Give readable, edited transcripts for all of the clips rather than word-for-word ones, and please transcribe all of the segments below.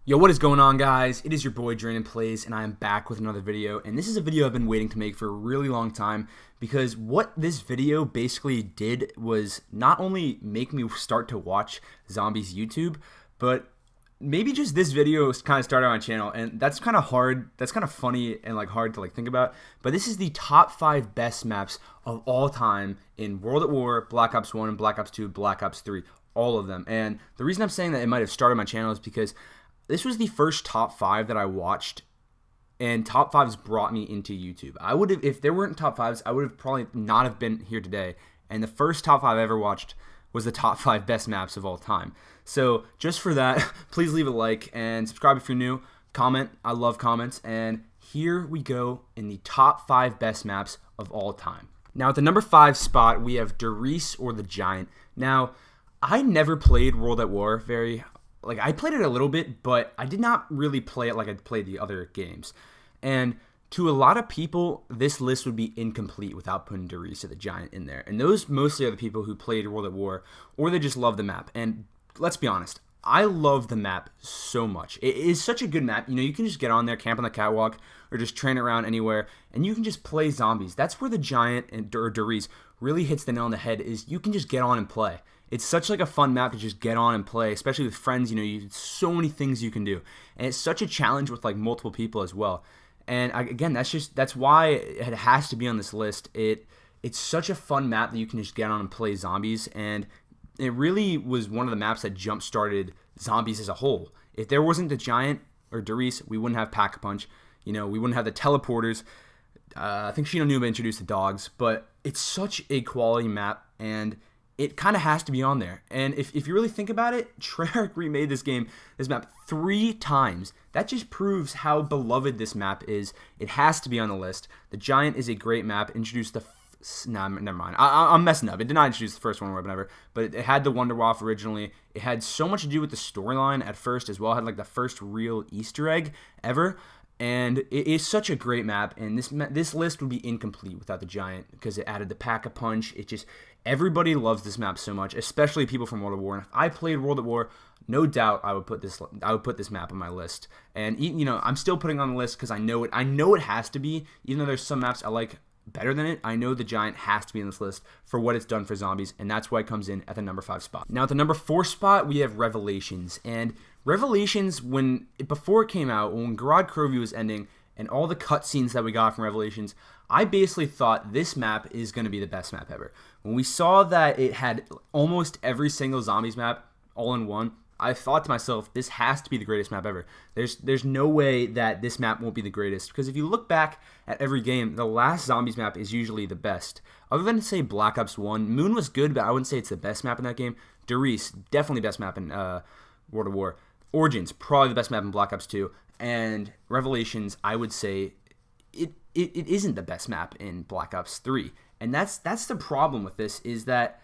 Yo, what is going on, guys? It is your boy Drain and Plays, and I am back with another video. And this is a video I've been waiting to make for a really long time because what this video basically did was not only make me start to watch zombies YouTube, but maybe just this video kind of started on my channel, and that's kind of hard. That's kind of funny and hard to think about. But this is the top 5 best maps of all time in World at War, Black Ops 1, Black Ops 2, Black Ops 3, all of them. And the reason I'm saying that it might have started my channel is because this was the first top 5 that I watched, and top 5s brought me into YouTube. I would have, if there weren't top 5s, I would have probably not have been here today. And the first top 5 I ever watched was the top 5 best maps of all time. So just for that, please leave a like and subscribe if you're new. Comment, I love comments. And here we go in the top 5 best maps of all time. Now at the number 5 spot, we have Derice or the Giant. Now, I never played World at War I played it a little bit, but I did not really play it like I played the other games. And to a lot of people, this list would be incomplete without putting Derice or the Giant in there. And those mostly are the people who played World at War, or they just love the map. And let's be honest, I love the map so much. It is such a good map. You can just get on there, camp on the catwalk, or just train around anywhere, and you can just play zombies. That's where the Giant or Derice really hits the nail on the head, is you can just get on and play. It's such a fun map to just get on and play, especially with friends. So many things you can do, and it's such a challenge with multiple people as well. And again, that's why it has to be on this list. It's such a fun map that you can just get on and play zombies, and it really was one of the maps that jump started zombies as a whole. If there wasn't the Giant or Derice, we wouldn't have Pack-a-Punch. We wouldn't have the teleporters. I think Shino Nuba introduced the dogs, but it's such a quality map, and it kind of has to be on there. And if you really think about it, Treyarch remade this map 3 times. That just proves how beloved this map is. It has to be on the list. The Giant is a great map. Introduced never mind. I'm messing up. It did not introduce the first one or whatever, but it had the Wonder Waff originally. It had so much to do with the storyline at first as well. It had the first real Easter egg ever. And it is such a great map, and this list would be incomplete without the Giant, because it added the Pack-a-Punch. Everybody loves this map so much, especially people from World at War. And if I played World at War, no doubt I would put this map on my list. And I'm still putting it on the list because I know it has to be, even though there's some maps I like better than it. I know the Giant has to be in this list for what it's done for zombies, and that's why it comes in at the number 5 spot. Now at the number 4 spot, we have Revelations. And Revelations, before it came out, when Garage Curvy was ending, and all the cutscenes that we got from Revelations, I basically thought this map is going to be the best map ever. When we saw that it had almost every single zombies map all in one, I thought to myself, this has to be the greatest map ever. There's no way that this map won't be the greatest, because if you look back at every game, the last zombies map is usually the best. Other than, say, Black Ops 1, Moon was good, but I wouldn't say it's the best map in that game. Derice, definitely best map in World at War. Origins, probably the best map in Black Ops 2. And Revelations, I would say it isn't the best map in Black Ops 3. And that's the problem with this, is that,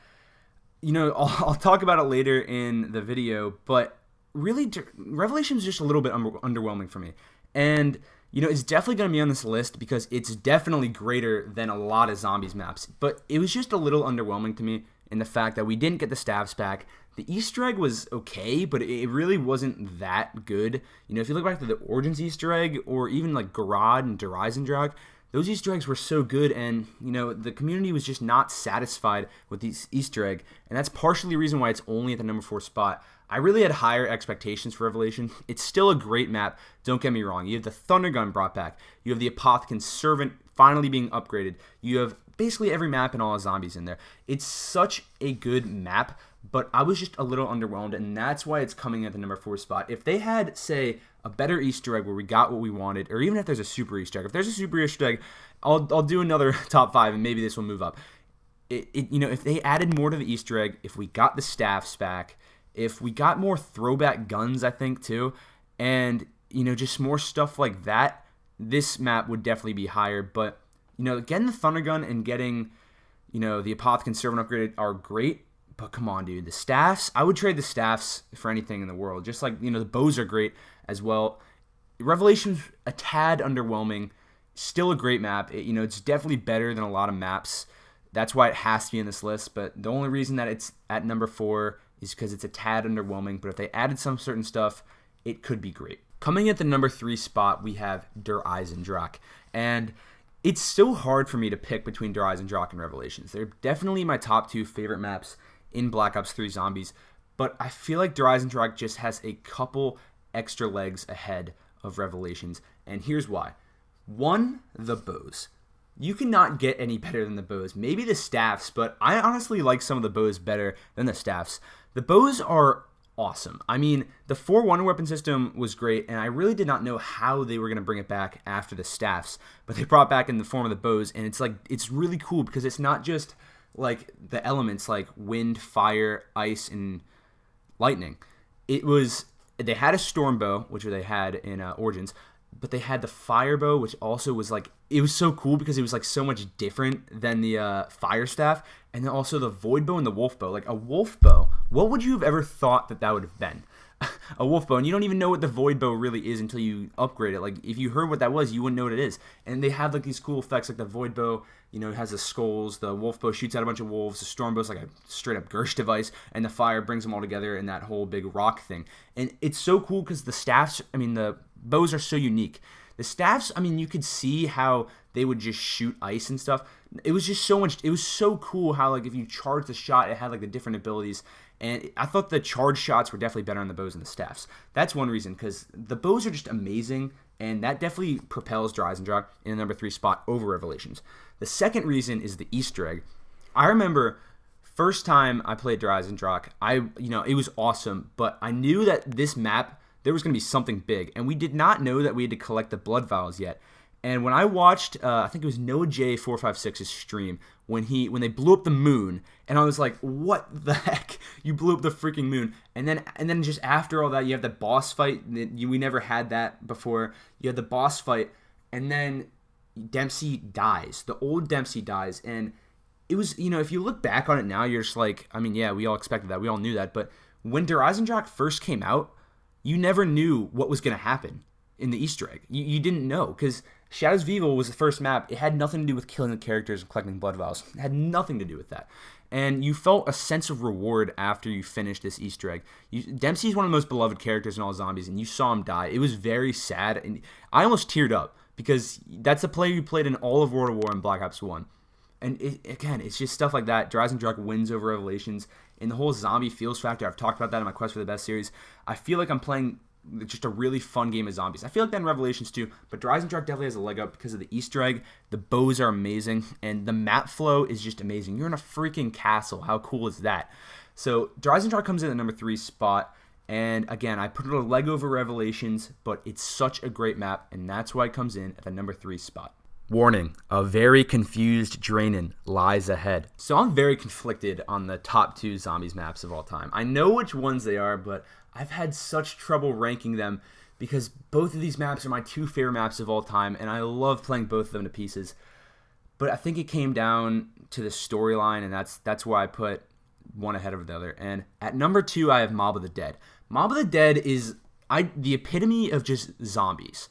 I'll talk about it later in the video, but really, Revelations is just a little bit underwhelming for me. And, it's definitely going to be on this list because it's definitely greater than a lot of zombies maps. But it was just a little underwhelming to me in the fact that we didn't get the staffs back. The Easter egg was okay, but it really wasn't that good. If you look back to the Origins Easter egg, or even Garage and Eisendrache, those Easter eggs were so good, and the community was just not satisfied with these Easter egg, and that's partially the reason why it's only at the number 4 spot. I really had higher expectations for Revelation. It's still a great map, don't get me wrong. You have the Thunder Gun brought back. You have the Apothecan's Servant finally being upgraded. You have basically every map and all the zombies in there. It's such a good map, but I was just a little underwhelmed, and that's why it's coming at the number 4 spot. If they had, say, a better Easter egg where we got what we wanted, or even if there's a super Easter egg. If there's a super Easter egg, I'll do another top 5, and maybe this will move up. If they added more to the Easter egg, if we got the staffs back, if we got more throwback guns, I think, too, and, just more stuff like that, this map would definitely be higher. But, getting the Thunder Gun and getting, the Apothecan Servant upgraded are great. But come on, dude, the staffs, I would trade the staffs for anything in the world. Just the bows are great as well. Revelation's a tad underwhelming. Still a great map. It's definitely better than a lot of maps. That's why it has to be in this list. But the only reason that it's at number 4 is because it's a tad underwhelming. But if they added some certain stuff, it could be great. Coming at the number 3 spot, we have Der Eisendrache, and it's so hard for me to pick between Der Eisendrache and Revelations. They're definitely my top 2 favorite maps in Black Ops 3 Zombies, but I feel like Der Eisendrache just has a couple extra legs ahead of Revelations, and here's why. 1, the bows. You cannot get any better than the bows. Maybe the staffs, but I honestly like some of the bows better than the staffs. The bows are awesome. I mean, the 4 wonder weapon system was great, and I really did not know how they were going to bring it back after the staffs, but they brought back in the form of the bows, and it's really cool because it's not just like the elements like wind, fire, ice, and lightning. They had a storm bow, which they had in Origins, but they had the fire bow, which also was it was so cool because it was so much different than the fire staff, and then also the void bow and the wolf bow. Like a wolf bow, what would you have ever thought that would have been? A wolf bow, and you don't even know what the void bow really is until you upgrade it. Like if you heard what that was, you wouldn't know what it is. And they have these cool effects, like the void bow, it has the skulls, the wolf bow shoots out a bunch of wolves, the storm bow's like a straight up Gersh device, and the fire brings them all together in that whole big rock thing. And it's so cool because the staffs, the bows are so unique. The staffs, you could see how they would just shoot ice and stuff. It was just it was so cool how if you charge the shot, it had the different abilities. And I thought the charge shots were definitely better on the bows and the staffs. That's one reason, because the bows are just amazing, and that definitely propels Der Eisendrache in the number 3 spot over Revelations. The second reason is the Easter egg. I remember first time I played Der Eisendrache, it was awesome, but I knew that this map, there was going to be something big, and we did not know that we had to collect the blood vials yet. And when I watched, I think it was Noah J456's stream, when they blew up the moon, and I was like, what the heck? You blew up the freaking moon. And then just after all that, you have the boss fight. We never had that before. You had the boss fight, and then Dempsey dies. The old Dempsey dies, and it was, if you look back on it now, you're just like, yeah, we all expected that. We all knew that. But when Der Eisendrache first came out, you never knew what was going to happen in the Easter egg. You didn't know, because Shadows of Evil was the first map. It had nothing to do with killing the characters and collecting blood vials. It had nothing to do with that. And you felt a sense of reward after you finished this Easter egg. Dempsey is one of the most beloved characters in all zombies, and you saw him die. It was very sad, and I almost teared up, because that's a player you played in all of World of War and Black Ops 1. And it's just stuff like that. Der Eisendrache wins over Revelations. And the whole zombie feels factor, I've talked about that in my Quest for the Best series. I feel like I'm playing just a really fun game of zombies. I feel like that in Revelations too, but Der Eisendrache definitely has a leg up because of the Easter egg. The bows are amazing, and the map flow is just amazing. You're in a freaking castle. How cool is that? So Der Eisendrache comes in at number 3 spot, and again, I put it a leg over Revelations, but it's such a great map, and that's why it comes in at the number 3 spot. Warning, a very confused Drainin lies ahead. So I'm very conflicted on the top 2 zombies maps of all time. I know which ones they are, but I've had such trouble ranking them because both of these maps are my 2 favorite maps of all time, and I love playing both of them to pieces. But I think it came down to the storyline, and that's why I put one ahead of the other. And at number 2, I have Mob of the Dead. Mob of the Dead is the epitome of just zombies.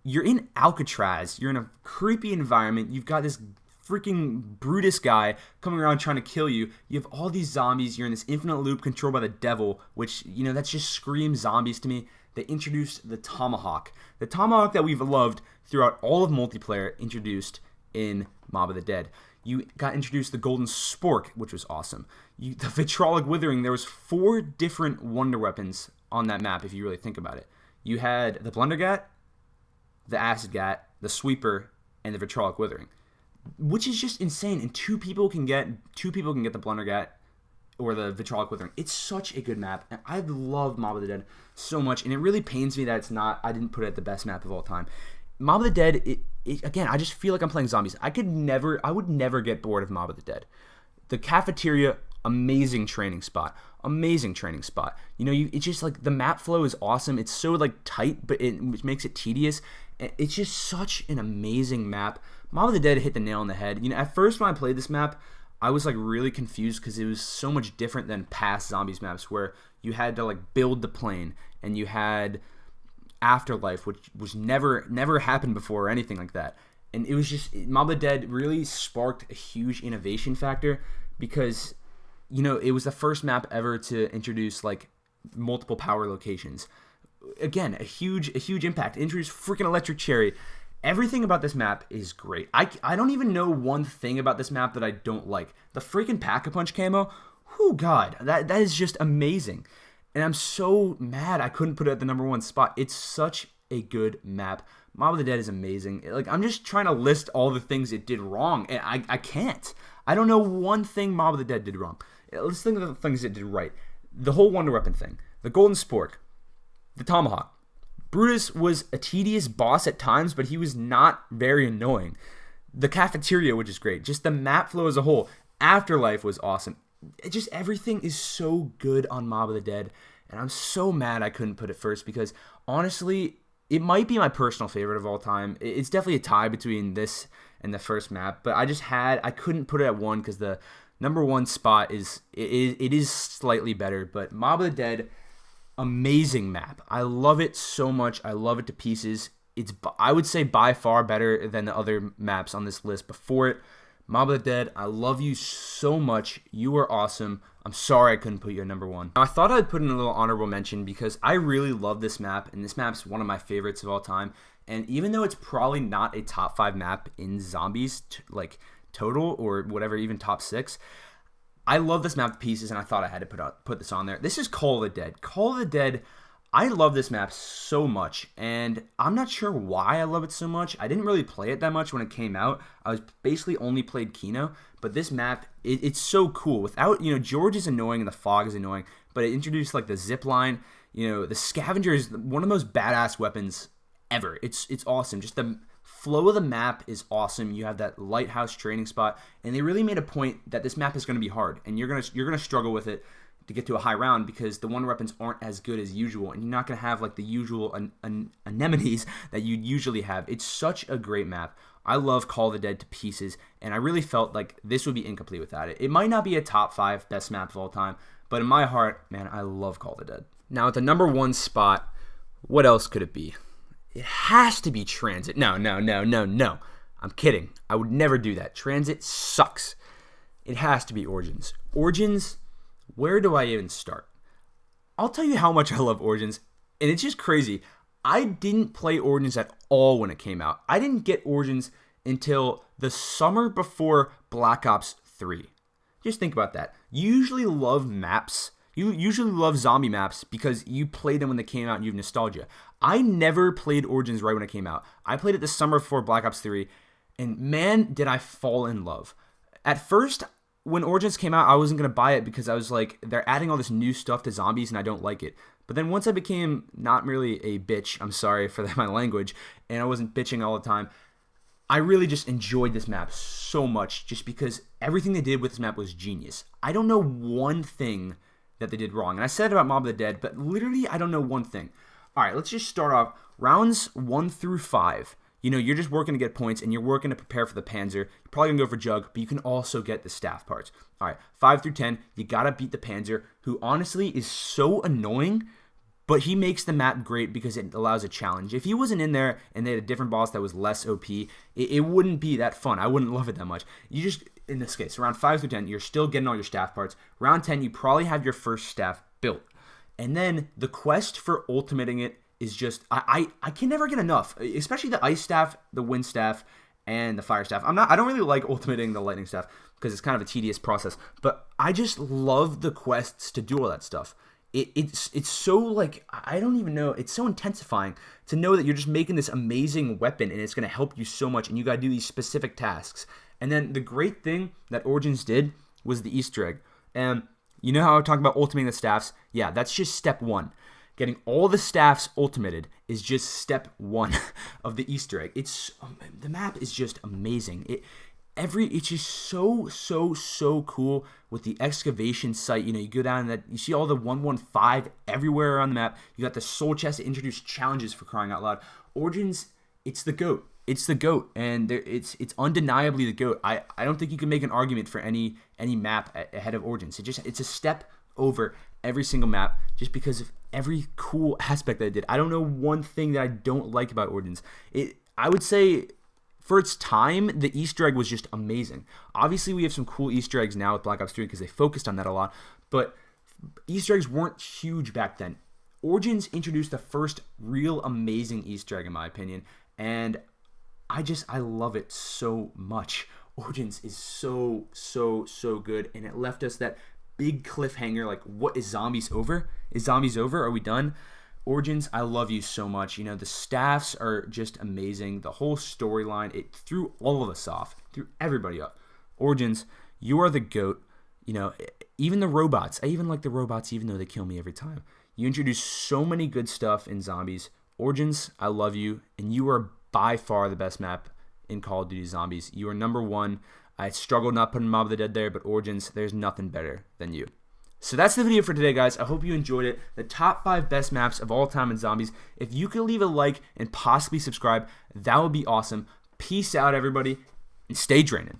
You're in Alcatraz. You're in a creepy environment. You've got this freaking Brutus guy coming around trying to kill you. You have all these zombies. You're in this infinite loop controlled by the devil, which, that's just screams zombies to me. They introduced the Tomahawk. The Tomahawk that we've loved throughout all of multiplayer, introduced in Mob of the Dead. You got introduced the Golden Spork, which was awesome. The Vitrolic Withering, there was 4 different wonder weapons on that map, if you really think about it. You had the Blundergat, the Acid Gat, the Sweeper, and the Vitrolic Withering, which is just insane. And two people can get the Blundergat or the Vitrolic Withering. It's such a good map, and I love Mob of the Dead so much, and it really pains me that I didn't put it at the best map of all time. Mob of the Dead, again, I just feel like I'm playing zombies. I would never get bored of Mob of the Dead. The cafeteria, amazing training spot. It's just the map flow is awesome. It's so tight, but which makes it tedious. It's just such an amazing map. Mob of the Dead hit the nail on the head. At first when I played this map, I was really confused because it was so much different than past zombies maps where you had to build the plane, and you had Afterlife, which was never happened before or anything like that. And it was just, Mob of the Dead really sparked a huge innovation factor because it was the first map ever to introduce multiple power locations. again, a huge impact. Introduced freaking electric cherry. Everything about this map is great. I don't even know one thing about this map that I don't like. The freaking Pack-a-Punch camo, whoo god, that is just amazing. And I'm so mad I couldn't put it at the #1 spot. It's such a good map. Mob of the Dead is amazing. Like, I'm just trying to list all the things it did wrong, and I can't. I don't know one thing Mob of the Dead did wrong. Let's think of the things it did right. The whole Wonder Weapon thing. The Golden Spork. The Tomahawk. Brutus was a tedious boss at times, but he was not very annoying. The Cafeteria, which is great. Just the map flow as a whole. Afterlife was awesome. Just everything is so good on Mob of the Dead, and I'm so mad I couldn't put it first because, honestly, it might be my personal favorite of all time. It's definitely a tie between this and the first map, but I couldn't put it at 1 because the #1 spot is slightly better, but Mob of the Dead, amazing map. I love it so much. I love it to pieces. It's, I would say, by far better than the other maps on this list before it. Mob of the Dead, I love you so much. You are awesome. I'm sorry I couldn't put you at #1. Now, I thought I'd put in a little honorable mention because I really love this map, and this map's one of my favorites of all time. And even though it's probably not a top 5 map in zombies, like total or whatever, even top 6, I love this map to pieces, and I thought I had to put this on there. This is Call of the Dead. Call of the Dead, I love this map so much, and I'm not sure why I love it so much. I didn't really play it that much when it came out. I was basically only played Kino, but this map, it's so cool. Without, George is annoying and the fog is annoying, but it introduced like the zip line. The scavenger is one of the most badass weapons ever. It's awesome. Just the flow of the map is awesome. You have that lighthouse training spot, and they really made a point that this map is going to be hard, and you're gonna struggle with it to get to a high round because the wonder weapons aren't as good as usual, and you're not going to have like the usual anemones that you usually have. It's such a great map. I love Call of the Dead to pieces, and I really felt like this would be incomplete without it. It might not be a top 5 best map of all time, but in my heart, man, I love Call of the Dead. Now at the #1 spot, what else could it be? It has to be Transit. No. I'm kidding. I would never do that. Transit sucks. It has to be Origins. Origins, where do I even start? I'll tell you how much I love Origins, and it's just crazy. I didn't play Origins at all when it came out. I didn't get Origins until the summer before Black Ops 3. Just think about that. You usually love maps. You usually love zombie maps because you played them when they came out and you have nostalgia. I never played Origins right when it came out. I played it the summer before Black Ops 3, and man, did I fall in love. At first, when Origins came out, I wasn't going to buy it because I was like, they're adding all this new stuff to zombies and I don't like it. But then once I became not really a bitch, I'm sorry for my language, and I wasn't bitching all the time, I really just enjoyed this map so much just because everything they did with this map was genius. I don't know one thing that they did wrong. And I said it about Mob of the Dead, but literally I don't know one thing. All right, let's just start off rounds 1 through 5. You're just working to get points, and you're working to prepare for the Panzer. You're probably going to go for Jug, but you can also get the staff parts. All right, 5 through 10, you got to beat the Panzer, who honestly is so annoying, but he makes the map great because it allows a challenge. If he wasn't in there and they had a different boss that was less OP, it wouldn't be that fun. I wouldn't love it that much. You just, in this case, around 5 through 10, you're still getting all your staff parts. Round 10, you probably have your first staff built. And then the quest for ultimating it is just, I can never get enough, especially the ice staff, the wind staff, and the fire staff. I don't really like ultimating the lightning staff because it's kind of a tedious process, but I just love the quests to do all that stuff. It's so, like, I don't even know, it's so intensifying to know that you're just making this amazing weapon and it's going to help you so much, and you got to do these specific tasks. And then the great thing that Origins did was the Easter egg. And you know how I talk about ultimating the staffs? Yeah, that's just step 1. Getting all the staffs ultimated is just step 1 of the Easter egg. The map is just amazing. It's just so cool with the excavation site. You go down that, you see all the 115 everywhere around the map. You got the soul chest to introduce challenges, for crying out loud. Origins, it's the GOAT. It's the GOAT, and it's undeniably the GOAT. I don't think you can make an argument for any map ahead of Origins. It's a step over every single map just because of every cool aspect that it did. I don't know one thing that I don't like about Origins. I would say for its time, the Easter egg was just amazing. Obviously, we have some cool Easter eggs now with Black Ops 3 because they focused on that a lot, but Easter eggs weren't huge back then. Origins introduced the first real amazing Easter egg in my opinion, and I love it so much. Origins is so good, and it left us that big cliffhanger, like, what, is zombies over? Is zombies over? Are we done? Origins, I love you so much. You know, the staffs are just amazing. The whole storyline, it threw all of us off, threw everybody up. Origins, you are the GOAT. You know, even the robots. I even like the robots even though they kill me every time. You introduced so many good stuff in zombies. Origins, I love you, and you are by far the best map in Call of Duty Zombies. You are number one. I struggled not putting Mob of the Dead there, but Origins, there's nothing better than you. So that's the video for today, guys. I hope you enjoyed it. The top 5 best maps of all time in Zombies. If you could leave a like and possibly subscribe, that would be awesome. Peace out, everybody, and stay draining.